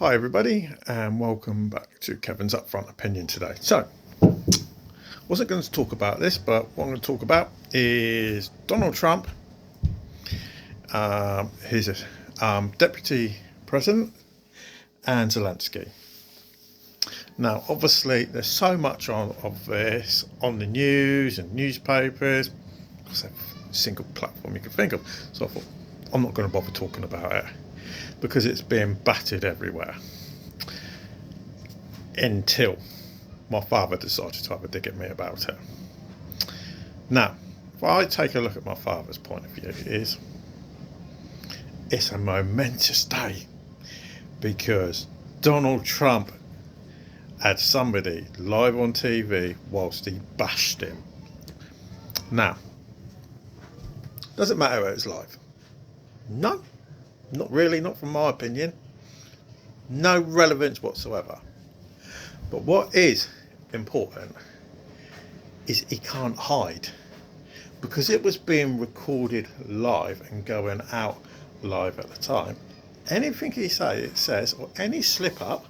Hi everybody and welcome back to Kevin's Upfront Opinion today. So, wasn't going to talk about this, but what I'm going to talk about is Donald Trump, his deputy president, and Zelensky. Now, obviously, there's so much of this on the news and newspapers, every single platform you can think of. So I thought, I'm not going to bother talking about it because it's being battered everywhere. Until my father decided to have a dig at me about it. Now, if I take a look at my father's point of view, it's a momentous day because Donald Trump had somebody live on TV whilst he bashed him. Now, doesn't matter where it's live. No, not really, not from my opinion. No relevance whatsoever. But what is important is he can't hide, because it was being recorded live and going out live at the time. Anything he says or any slip up,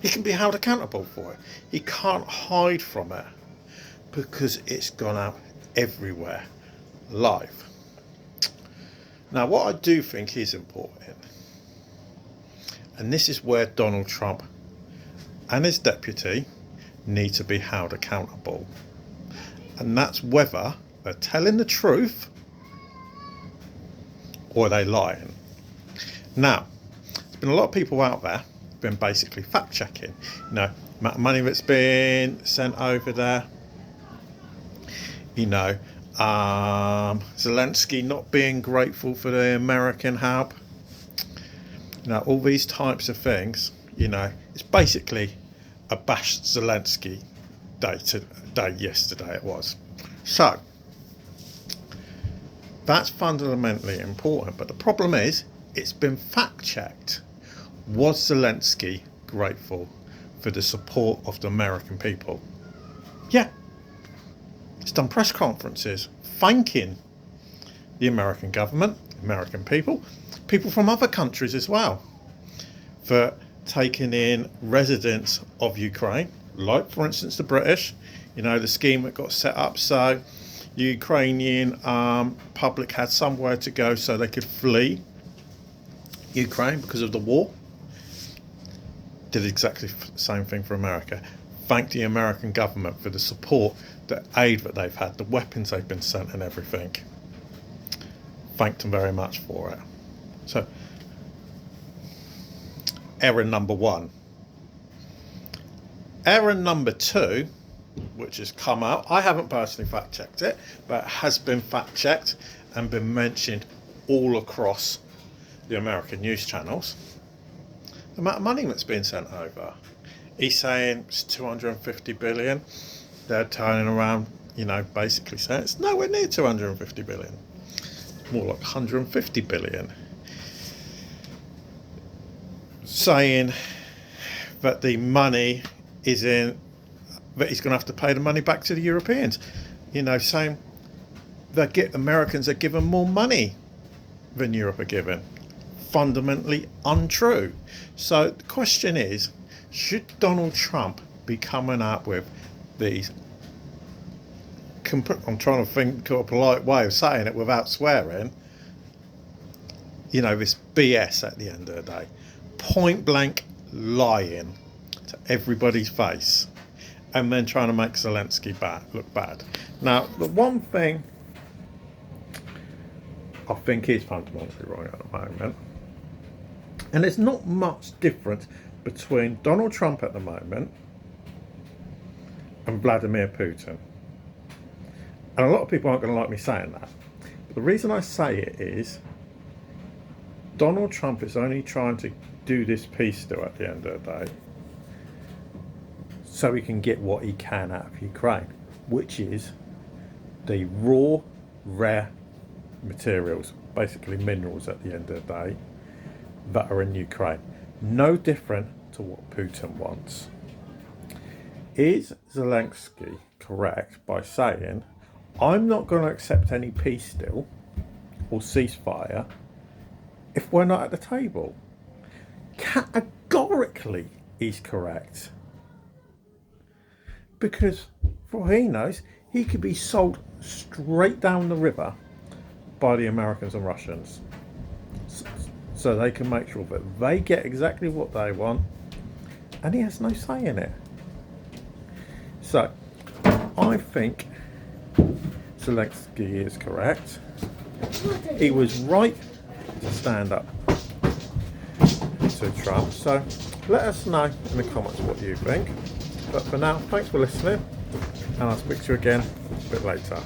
he can be held accountable for it. He can't hide from it because it's gone out everywhere live. Now, what I do think is important, and this is where Donald Trump and his deputy need to be held accountable, and that's whether they're telling the truth or they're lying. Now, there's been a lot of people out there been basically fact checking, amount of money that's been sent over there, Zelensky not being grateful for the American help, all these types of things. It's basically a bashed Zelensky day yesterday it was. So that's fundamentally important, but the problem is it's been fact checked. Was Zelensky grateful for the support of the American people? Yeah. He's done press conferences thanking the American government, American people from other countries as well, for taking in residents of Ukraine, like for instance the British, the scheme that got set up so the Ukrainian public had somewhere to go so they could flee Ukraine because of the war. Did exactly the same thing for America. Thanked the American government for the support, the aid that they've had, the weapons they've been sent and everything. Thanked them very much for it. So, error number one. Error number two, which has come out, I haven't personally fact checked it, but it has been fact checked and been mentioned all across the American news channels. The amount of money that's been sent over. He's saying it's 250 billion. They're turning around, basically saying it's nowhere near 250 billion. More like 150 billion. Saying that the money is in, that he's going to have to pay the money back to the Europeans. Saying that Americans are given more money than Europe are given. Fundamentally untrue. So the question is, should Donald Trump be coming up with these, I'm trying to think of a polite way of saying it without swearing, this BS at the end of the day, point blank lying to everybody's face, and then trying to make Zelensky look bad. Now, the one thing I think is fundamentally wrong at the moment, and there's not much difference between Donald Trump at the moment and Vladimir Putin. And a lot of people aren't going to like me saying that. But the reason I say it is Donald Trump is only trying to do this peace deal at the end of the day so he can get what he can out of Ukraine, which is the raw, rare materials, basically minerals at the end of the day, that are in Ukraine. No different to what Putin wants. Is Zelensky correct by saying, I'm not going to accept any peace deal or ceasefire if we're not at the table? categorically he's correct. Because for all he knows, he could be sold straight down the river by the Americans and Russians. So they can make sure that they get exactly what they want, and he has no say in it. So I think Zelensky is correct. He was right to stand up to Trump. So let us know in the comments what you think. But for now, thanks for listening, and I'll speak to you again a bit later.